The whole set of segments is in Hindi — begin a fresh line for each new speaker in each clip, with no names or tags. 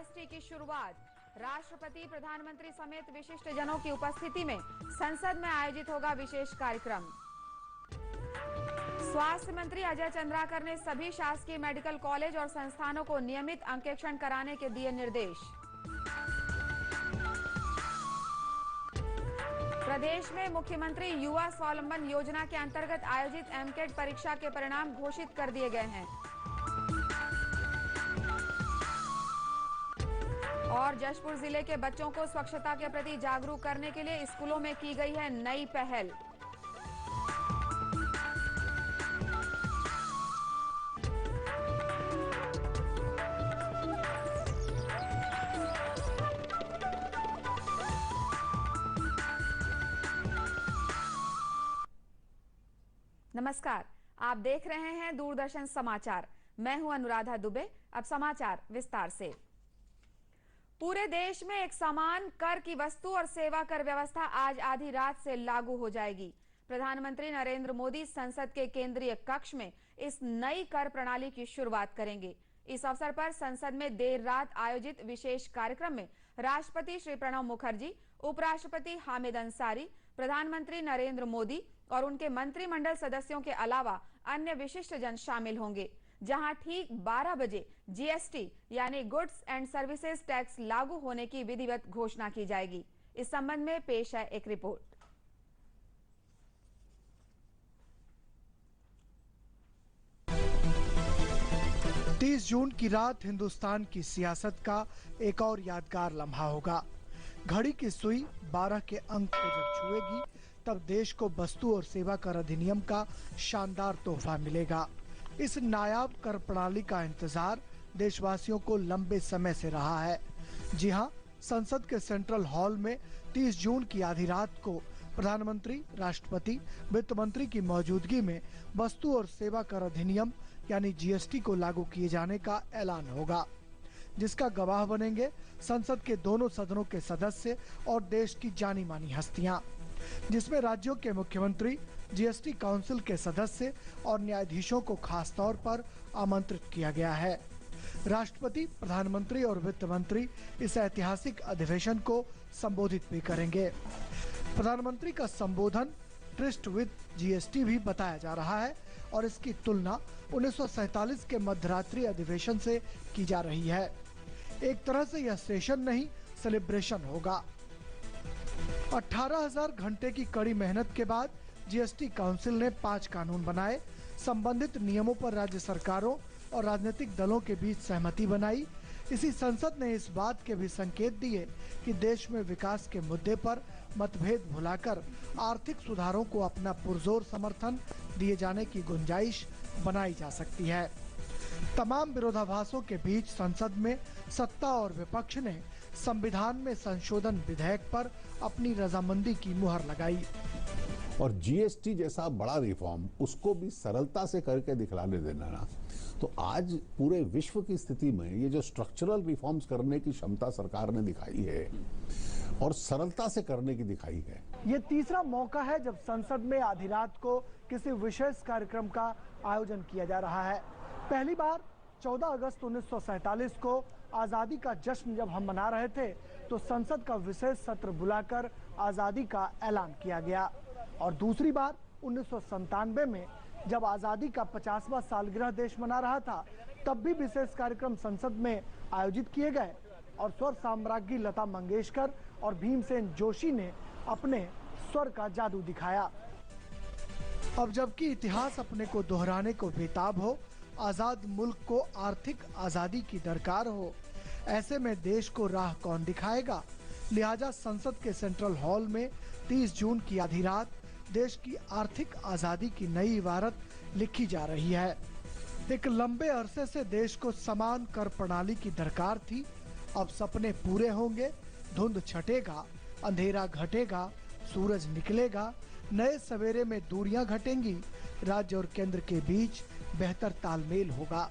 जीएसटी की शुरुआत। राष्ट्रपति, प्रधानमंत्री समेत विशिष्ट जनों की उपस्थिति में संसद में आयोजित होगा विशेष कार्यक्रम। स्वास्थ्य मंत्री अजय चंद्राकर ने सभी शासकीय मेडिकल कॉलेज और संस्थानों को नियमित अंकेक्षण कराने के दिए निर्देश। प्रदेश में मुख्यमंत्री युवा स्वावलंबन योजना के अंतर्गत आयोजित एमकेट परीक्षा के परिणाम घोषित कर दिए गए हैं। और जशपुर जिले के बच्चों को स्वच्छता के प्रति जागरूक करने के लिए स्कूलों में की गई है नई पहल। नमस्कार, आप देख रहे हैं दूरदर्शन समाचार। मैं हूं अनुराधा दुबे। अब समाचार विस्तार से। पूरे देश में एक समान कर की वस्तु और सेवा कर व्यवस्था आज आधी रात से लागू हो जाएगी। प्रधानमंत्री नरेंद्र मोदी संसद के केंद्रीय कक्ष में इस नई कर प्रणाली की शुरुआत करेंगे। इस अवसर पर संसद में देर रात आयोजित विशेष कार्यक्रम में राष्ट्रपति श्री प्रणब मुखर्जी, उपराष्ट्रपति हामिद अंसारी, प्रधानमंत्री नरेंद्र मोदी और उनके मंत्रिमंडल सदस्यों के अलावा अन्य विशिष्ट जन शामिल होंगे, जहां ठीक 12 बजे जीएसटी यानी गुड्स एंड सर्विसेज टैक्स लागू होने की विधिवत घोषणा की जाएगी। इस संबंध में पेश है एक रिपोर्ट।
30 जून की रात हिंदुस्तान की सियासत का एक और यादगार लम्हा होगा। घड़ी की सुई 12 के अंक को जब छुएगी, तब देश को वस्तु और सेवा कर अधिनियम का शानदार तोहफा मिलेगा। इस नायाब कर प्रणाली का इंतजार देशवासियों को लंबे समय से रहा है। जी हां, संसद के सेंट्रल हॉल में 30 जून की आधी रात को प्रधानमंत्री, राष्ट्रपति, वित्त मंत्री की मौजूदगी में वस्तु और सेवा कर अधिनियम यानी जीएसटी को लागू किए जाने का ऐलान होगा, जिसका गवाह बनेंगे संसद के दोनों सदनों के सदस्य और देश की जानी मानी हस्तियां, जिसमें राज्यों के मुख्यमंत्री, जीएसटी काउंसिल के सदस्य और न्यायाधीशों को खास तौर पर आमंत्रित किया गया है। राष्ट्रपति, प्रधानमंत्री और वित्त मंत्री इस ऐतिहासिक अधिवेशन को संबोधित भी करेंगे। प्रधानमंत्री का संबोधन ट्रिस्ट विद जीएसटी भी बताया जा रहा है और इसकी तुलना 1947 के मध्यरात्रि अधिवेशन से की जा रही है। एक तरह से यह सेशन नहीं, सेलिब्रेशन होगा। 18,000 घंटे की कड़ी मेहनत के बाद जीएसटी काउंसिल ने 5 कानून बनाए। संबंधित नियमों पर राज्य सरकारों और राजनीतिक दलों के बीच सहमति बनाई। इसी संसद ने इस बात के भी संकेत दिए कि देश में विकास के मुद्दे पर मतभेद भुलाकर आर्थिक सुधारों को अपना पुरजोर समर्थन दिए जाने की गुंजाइश बनाई जा सकती है। तमाम विरोधाभासों के बीच संसद में सत्ता और विपक्ष ने संविधान में संशोधन विधेयक पर अपनी रजामंदी की मुहर लगाई।
और जीएसटी जैसा बड़ा रिफॉर्म उसको भी सरलता से करके दिखलाने देना ना, तो आज पूरे विश्व की स्थिति में ये जो स्ट्रक्चरल रिफॉर्म्स करने की क्षमता सरकार ने दिखाई है और सरलता से करने की दिखाई है।
ये तीसरा मौका है जब संसद में आधी रात को किसी विशेष कार्यक्रम का आयोजन किया जा रहा है। पहली बार 14 अगस्त 1947 को आजादी का जश्न जब हम मना रहे थे, तो संसद का विशेष सत्र बुलाकर आजादी का ऐलान किया गया। और दूसरी बार 1997 में जब आजादी का 50वां सालगिरह देश मना रहा था, तब भी विशेष कार्यक्रम संसद में आयोजित किए गए और स्वर साम्राज्ञी लता मंगेशकर और भीमसेन जोशी ने अपने स्वर का जादू दिखाया। अब जबकि इतिहास अपने को दोहराने को बेताब हो, आजाद मुल्क को आर्थिक आजादी की दरकार हो, ऐसे में देश को राह कौन दिखाएगा? लिहाजा संसद के सेंट्रल हॉल में 30 जून की आधी रात देश की आर्थिक आजादी की नई इबारत लिखी जा रही है। एक लंबे अरसे से देश को समान कर प्रणाली की दरकार थी। अब सपने पूरे होंगे, धुंध छटेगा, अंधेरा घटेगा, सूरज निकलेगा, नए सवेरे में दूरियां घटेंगी, राज्य और केंद्र के बीच बेहतर तालमेल होगा,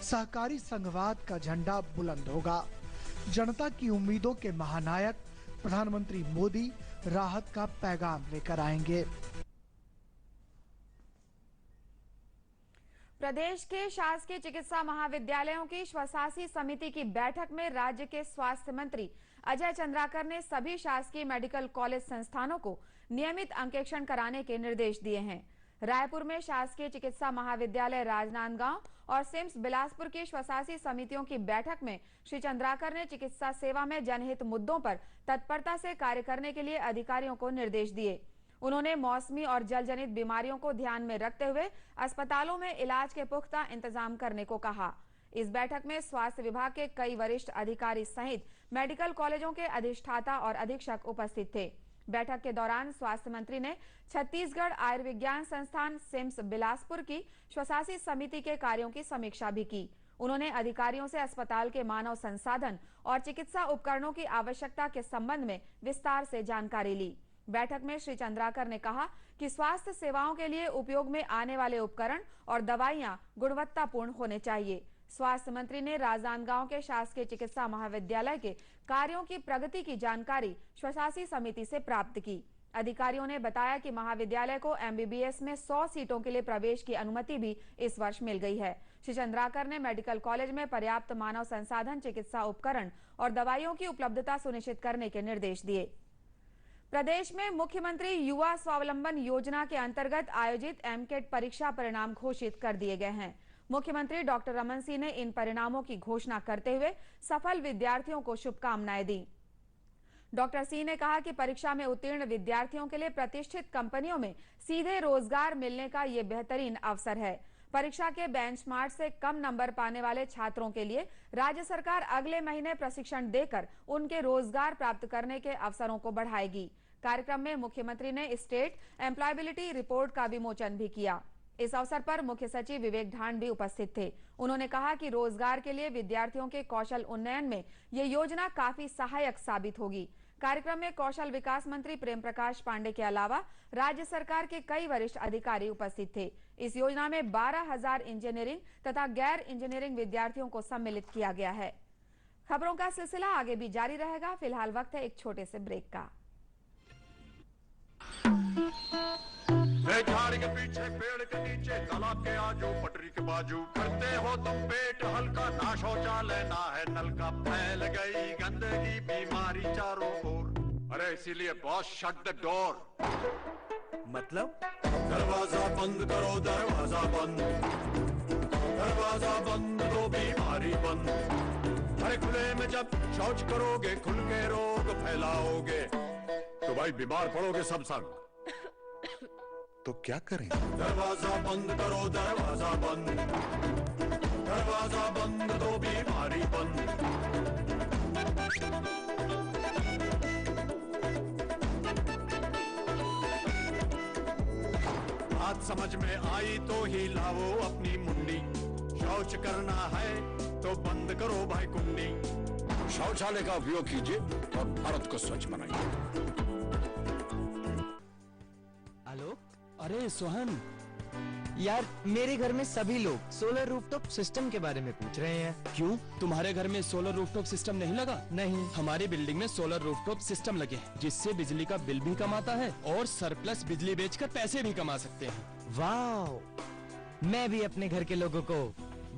सहकारी संघवाद का झंडा बुलंद होगा। जनता की उम्मीदों के महानायक प्रधानमंत्री मोदी राहत का पैगाम लेकर आएंगे।
प्रदेश के शासकीय चिकित्सा महाविद्यालयों की स्वशासी समिति की बैठक में राज्य के स्वास्थ्य मंत्री अजय चंद्राकर ने सभी शासकीय मेडिकल कॉलेज संस्थानों को नियमित अंकेक्षण कराने के निर्देश दिए हैं। रायपुर में शासकीय चिकित्सा महाविद्यालय राजनांदगांव और सिम्स बिलासपुर की स्वशासी समितियों की बैठक में श्री चंद्राकर ने चिकित्सा सेवा में जनहित मुद्दों पर तत्परता से कार्य करने के लिए अधिकारियों को निर्देश दिए। उन्होंने मौसमी और जल जनित बीमारियों को ध्यान में रखते हुए अस्पतालों में इलाज के पुख्ता इंतजाम करने को कहा। इस बैठक में स्वास्थ्य विभाग के कई वरिष्ठ अधिकारी सहित मेडिकल कॉलेजों के अधिष्ठाता और अधीक्षक उपस्थित थे। बैठक के दौरान स्वास्थ्य मंत्री ने छत्तीसगढ़ आयुर्विज्ञान संस्थान सिम्स बिलासपुर की स्वशासी समिति के कार्यों की समीक्षा भी की। उन्होंने अधिकारियों से अस्पताल के मानव संसाधन और चिकित्सा उपकरणों की आवश्यकता के संबंध में विस्तार से जानकारी ली। बैठक में श्री चंद्राकर ने कहा कि स्वास्थ्य सेवाओं के लिए उपयोग में आने वाले उपकरण और दवाइयां गुणवत्तापूर्ण होने चाहिए। स्वास्थ्य मंत्री ने राजनांदगांव के शासकीय चिकित्सा महाविद्यालय के कार्यों की प्रगति की जानकारी स्वशासी समिति से प्राप्त की। अधिकारियों ने बताया कि महाविद्यालय को एमबीबीएस में 100 सीटों के लिए प्रवेश की अनुमति भी इस वर्ष मिल गई है। श्री चंद्राकर ने मेडिकल कॉलेज में पर्याप्त मानव संसाधन, चिकित्सा उपकरण और दवाइयों की उपलब्धता सुनिश्चित करने के निर्देश दिए। प्रदेश में मुख्यमंत्री युवा स्वावलंबन योजना के अंतर्गत आयोजित एमकेट परीक्षा परिणाम घोषित कर दिए गए हैं। मुख्यमंत्री डॉक्टर रमन सिंह ने इन परिणामों की घोषणा करते हुए सफल विद्यार्थियों को शुभकामनाएं दी। डॉक्टर सिंह ने कहा कि परीक्षा में उत्तीर्ण विद्यार्थियों के लिए प्रतिष्ठित कंपनियों में सीधे रोजगार मिलने का ये बेहतरीन अवसर है। परीक्षा के बेंचमार्क से कम नंबर पाने वाले छात्रों के लिए राज्य सरकार अगले महीने प्रशिक्षण देकर उनके रोजगार प्राप्त करने के अवसरों को बढ़ाएगी। कार्यक्रम में मुख्यमंत्री ने स्टेट एम्प्लॉयबिलिटी रिपोर्ट का विमोचन भी किया। इस अवसर पर मुख्य सचिव विवेक ढांड भी उपस्थित थे। उन्होंने कहा कि रोजगार के लिए विद्यार्थियों के कौशल उन्नयन में ये योजना काफी सहायक साबित होगी। कार्यक्रम में कौशल विकास मंत्री प्रेम प्रकाश पांडे के अलावा राज्य सरकार के कई वरिष्ठ अधिकारी उपस्थित थे। इस योजना में 12,000 इंजीनियरिंग तथा गैर इंजीनियरिंग विद्यार्थियों को सम्मिलित किया गया है। खबरों का सिलसिला आगे भी जारी रहेगा। फिलहाल वक्त है एक छोटे से ब्रेक का।
झाड़ के पीछे, पेड़ के नीचे, तालाब के आजू, पटरी के बाजू, करते हो तुम पेट हल्का, ना शौचालय ना है नल का, फैल गई गंदगी बीमारी चारों ओर। अरे इसीलिए बॉस शट द डोर।
मतलब
दरवाजा बंद करो, दरवाजा बंद, दरवाजा बंद तो बीमारी बंद। अरे खुले में जब शौच करोगे, खुल के रोग फैलाओगे, तो भाई बीमार पड़ोगे सब संग।
तो क्या करें?
दरवाजा बंद करो, दरवाजा बंद, दरवाजा बंद तो बीमारी बंद। बात समझ में आई तो ही लाओ अपनी मुंडी, शौच करना है तो बंद करो भाई कुंडी।
शौचालय का उपयोग कीजिए और भारत को स्वच्छ बनाइए।
हेलो, अरे सोहन यार, मेरे घर में सभी लोग सोलर रूफटॉप सिस्टम के बारे में पूछ रहे हैं।
क्यों, तुम्हारे घर में सोलर रूफटॉप सिस्टम नहीं लगा?
नहीं,
हमारी बिल्डिंग में सोलर रूफटॉप सिस्टम लगे हैं, जिससे बिजली का बिल भी कम आता है और सरप्लस बिजली बेचकर पैसे भी कमा सकते हैं।
वाह, मैं भी अपने घर के लोगों को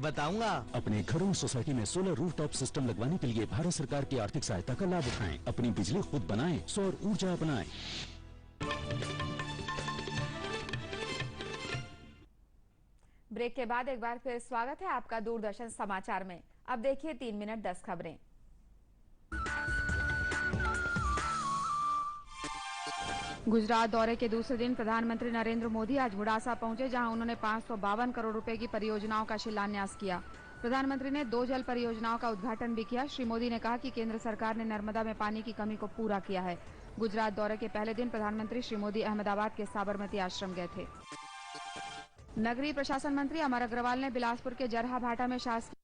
बताऊंगा।
अपने घरों सोसाइटी में सोलर रूफटॉप सिस्टम लगवाने के लिए भारत सरकार की आर्थिक सहायता का लाभ उठाएं, अपनी बिजली खुद बनाएं, सौर ऊर्जा अपनाएं।
ब्रेक के बाद एक बार फिर स्वागत है आपका दूरदर्शन समाचार में। अब देखिए 3 मिनट 10 खबरें। गुजरात दौरे के दूसरे दिन प्रधानमंत्री नरेंद्र मोदी आज मुडासा पहुंचे, जहां उन्होंने 552 करोड़ रुपए की परियोजनाओं का शिलान्यास किया। प्रधानमंत्री ने 2 जल परियोजनाओं का उद्घाटन भी किया। श्री मोदी ने कहा कि केंद्र सरकार ने नर्मदा में पानी की कमी को पूरा किया है। गुजरात दौरे के पहले दिन प्रधानमंत्री श्री मोदी अहमदाबाद के साबरमती आश्रम गए थे। नगरीय प्रशासन मंत्री अमर अग्रवाल ने बिलासपुर के जरहा भाटा में शासकीय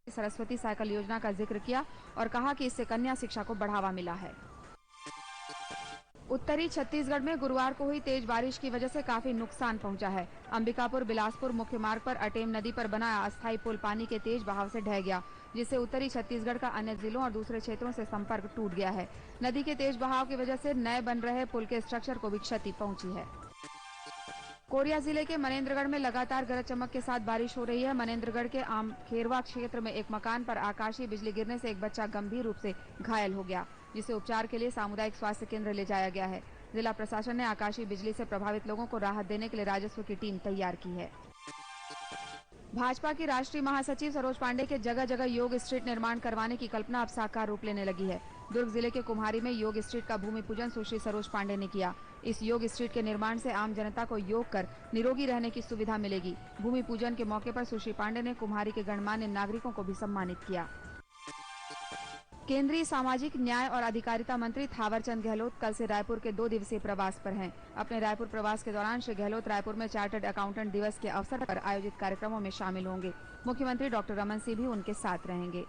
सरस्वती साइकिल योजना का जिक्र किया और कहा कि इससे कन्या शिक्षा को बढ़ावा मिला है। उत्तरी छत्तीसगढ़ में गुरुवार को हुई तेज बारिश की वजह से काफी नुकसान पहुंचा है। अंबिकापुर बिलासपुर मुख्य मार्ग पर अटेम नदी पर बना अस्थायी पुल पानी के तेज बहाव से ढह गया। जिससे उत्तरी छत्तीसगढ़ का अन्य जिलों और दूसरे क्षेत्रों से संपर्क टूट गया है। नदी के तेज बहाव की वजह से नए बन रहे पुल के स्ट्रक्चर को भी क्षति पहुंची है। कोरिया जिले के मनेन्द्रगढ़ में लगातार गरज चमक के साथ बारिश हो रही है। मनेन्द्रगढ़ के आमखेरवा क्षेत्र में एक मकान पर आकाशीय बिजली गिरने से एक बच्चा गंभीर रूप से घायल हो गया, जिसे उपचार के लिए सामुदायिक स्वास्थ्य केंद्र ले जाया गया है। जिला प्रशासन ने आकाशीय बिजली से प्रभावित लोगों को राहत देने के लिए राजस्व की टीम तैयार की है। भाजपा की राष्ट्रीय महासचिव सरोज पांडे के जगह जगह योग स्ट्रीट निर्माण करवाने की कल्पना अब साकार रूप लेने लगी है। दुर्ग जिले के कुम्हारी में योग स्ट्रीट का भूमि पूजन सुश्री सरोज पांडे ने किया। इस योग स्ट्रीट के निर्माण से आम जनता को योग कर निरोगी रहने की सुविधा मिलेगी। भूमि पूजन के मौके पर सुश्री पांडे ने कुम्हारी के गणमान्य नागरिकों को भी सम्मानित किया। केंद्रीय सामाजिक न्याय और अधिकारिता मंत्री थावरचंद गहलोत कल से रायपुर के 2 दिवसीय प्रवास पर हैं। अपने रायपुर प्रवास के दौरान श्री गहलोत रायपुर में चार्टर्ड अकाउंटेंट दिवस के अवसर पर आयोजित कार्यक्रमों में शामिल होंगे। मुख्यमंत्री डॉक्टर रमन सिंह भी उनके साथ रहेंगे।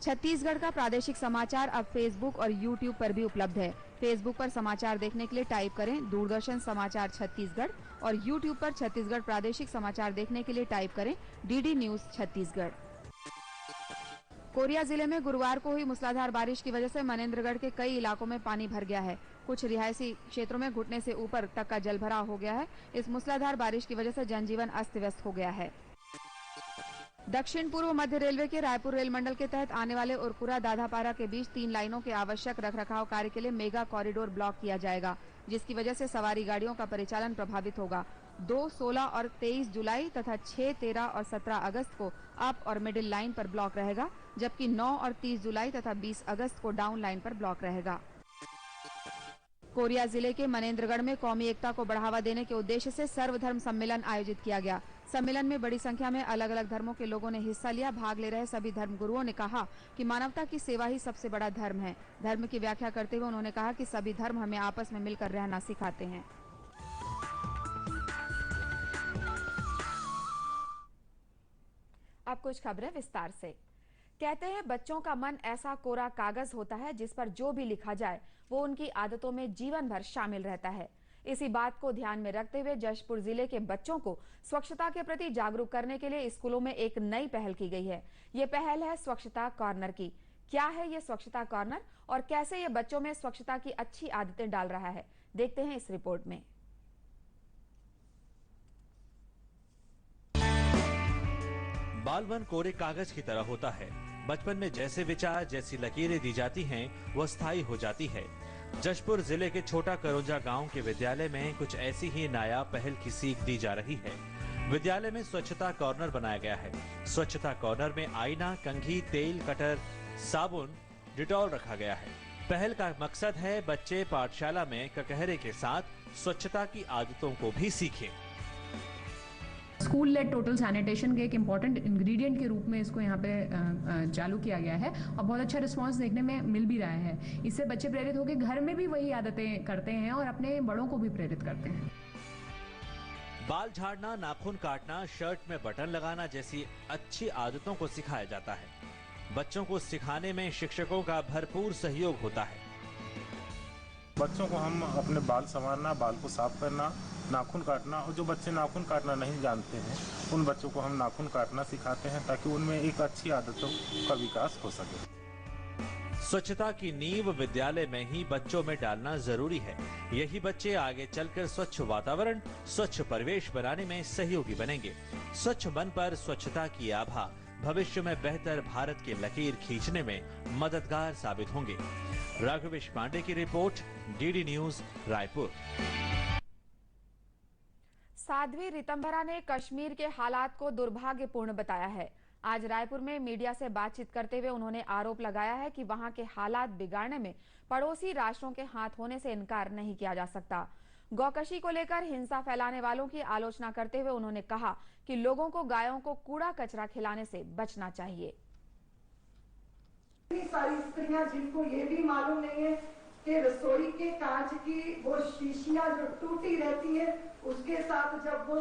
छत्तीसगढ़ का प्रादेशिक समाचार अब फेसबुक और यूट्यूब पर भी उपलब्ध है। फेसबुक पर समाचार देखने के लिए टाइप करें दूरदर्शन समाचार छत्तीसगढ़ और यूट्यूब पर छत्तीसगढ़ प्रादेशिक समाचार देखने के लिए टाइप करें डीडी न्यूज छत्तीसगढ़। कोरिया जिले में गुरुवार को हुई मूसलाधार बारिश की वजह से मनेन्द्रगढ़ के कई इलाकों में पानी भर गया है। कुछ रिहायशी क्षेत्रों में घुटने से ऊपर तक का जलभराव हो गया है। इस मूसलाधार बारिश की वजह से जनजीवन अस्त व्यस्त हो गया है। दक्षिण पूर्व मध्य रेलवे के रायपुर रेल मंडल के तहत आने वाले उरपुरा दाधापारा के बीच 3 लाइनों के आवश्यक रखरखाव कार्य के लिए मेगा कॉरिडोर ब्लॉक किया जाएगा, जिसकी वजह से सवारी गाड़ियों का परिचालन प्रभावित होगा। 2, 16 और 23 जुलाई तथा 6, 13 और 17 अगस्त को अप और मिडिल लाइन पर ब्लॉक रहेगा, जबकि 9 और 30 जुलाई तथा 20 अगस्त को डाउन लाइन पर ब्लॉक रहेगा। कोरिया जिले के मनेन्द्रगढ़ में कौमी एकता को बढ़ावा देने के उद्देश्य से सर्वधर्म सम्मेलन आयोजित किया गया। सम्मेलन में बड़ी संख्या में अलग अलग धर्मों के लोगों ने हिस्सा लिया। भाग ले रहे सभी धर्मगुरुओं ने कहा कि मानवता की सेवा ही सबसे बड़ा धर्म है। धर्म की व्याख्या करते हुए उन्होंने कहा कि सभी धर्म हमें आपस में मिलकर रहना सिखाते हैं। अब कुछ खबरें विस्तार से। कहते हैं बच्चों का मन ऐसा कोरा कागज होता है जिस पर जो भी लिखा जाए वो उनकी आदतों में जीवन भर शामिल रहता है। इसी बात को ध्यान में रखते हुए जशपुर जिले के बच्चों को स्वच्छता के प्रति जागरूक करने के लिए स्कूलों में एक नई पहल की गई है। ये पहल है स्वच्छता कॉर्नर की। क्या है ये स्वच्छता कॉर्नर और कैसे ये बच्चों में स्वच्छता की अच्छी आदतें डाल रहा है, देखते हैं इस रिपोर्ट में।
बालमन कोरे कागज की तरह होता है। बचपन में जैसे विचार, जैसी लकीरें दी जाती हैं, वो स्थायी हो जाती है। जशपुर जिले के छोटा करोंजा गांव के विद्यालय में कुछ ऐसी ही नायाब पहल की सीख दी जा रही है। विद्यालय में स्वच्छता कॉर्नर बनाया गया है। स्वच्छता कॉर्नर में आईना, कंघी, तेल, कटर, साबुन, डिटॉल रखा गया है। पहल का मकसद है बच्चे पाठशाला में ककहरे के साथ स्वच्छता की आदतों को भी सीखें।
स्कूल लेड टोटल सैनिटेशन के एक इम्पॉर्टेंट इंग्रेडिएंट के रूप में इसको यहाँ पे चालू किया गया है और बहुत अच्छा रिस्पांस देखने में मिल भी रहा है। इससे बच्चे प्रेरित होकर घर में भी वही आदतें करते हैं और अपने बड़ों को भी प्रेरित करते हैं।
बाल झाड़ना, नाखून काटना, शर्ट में बटन लगाना जैसी अच्छी आदतों को सिखाया जाता है। बच्चों को सिखाने में शिक्षकों का भरपूर सहयोग होता है।
बच्चों को हम अपने बाल संवारना, बाल को साफ करना, नाखून काटना, और जो बच्चे नाखून काटना नहीं जानते हैं उन बच्चों को हम नाखून काटना सिखाते हैं ताकि उनमें एक अच्छी आदतों का विकास हो सके।
स्वच्छता की नींव विद्यालय में ही बच्चों में डालना जरूरी है। यही बच्चे आगे चलकर स्वच्छ वातावरण, स्वच्छ परिवेश बनाने में सहयोगी बनेंगे। स्वच्छ मन पर स्वच्छता की आभा भविष्य में बेहतर भारत की लकीर खींचने में मददगार साबित होंगे। राघवेश पांडे की report, DD news, Raipur.
Sadhvi Ritambhara ने कश्मीर के हालात को दुर्भाग्यपूर्ण बताया है। आज रायपुर में मीडिया से बातचीत करते हुए उन्होंने आरोप लगाया है कि वहां के हालात बिगाड़ने में पड़ोसी राष्ट्रों के हाथ होने से इनकार नहीं किया जा सकता। गौकशी को लेकर हिंसा फैलाने वालों की आलोचना करते हुए उन्होंने कहा कि लोगों को गायों को कूड़ा कचरा खिलाने से बचना चाहिए।
सारी स्त्रियां जिनको ये भी मालूम नहीं है कि रसोई के कांच की वो शीशियां जो टूटी रहती है उसके साथ जब वो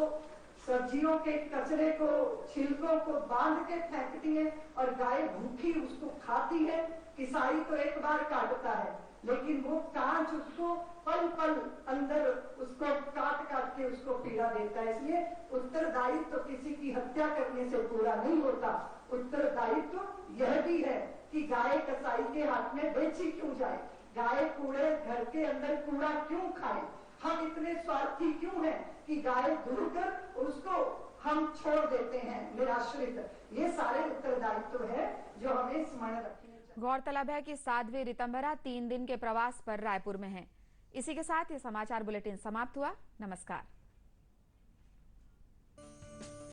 सब्जियों के कचरे को, छिलकों को बांध के फेंकती है और गाय भूखी उसको खाती है। किसाई तो एक बार काटता है लेकिन वो कांच उसको पल पल अंदर उसको काट काट के उसको पीड़ा देता है। इसलिए उत्तरदायित्व तो किसी की हत्या करने से पूरा नहीं होता। उत्तरदायित्व यह भी है कि गाय कसाई के हाथ में बेची क्यों जाए, गाय कूड़े घर के अंदर कूड़ा क्यों खाए, हम इतने स्वार्थी क्यों हैं कि गाय दूर कर उसको हम छोड़ देते हैं निराश्रित। ये सारे उत्तरदायित्व है जो हमें स्मरण रखने चाहिए।
गौरतलब है कि साध्वी ऋतंभरा 3 दिन के प्रवास पर रायपुर में हैं। इसी के साथ ये समाचार बुलेटिन समाप्त हुआ। नमस्कार।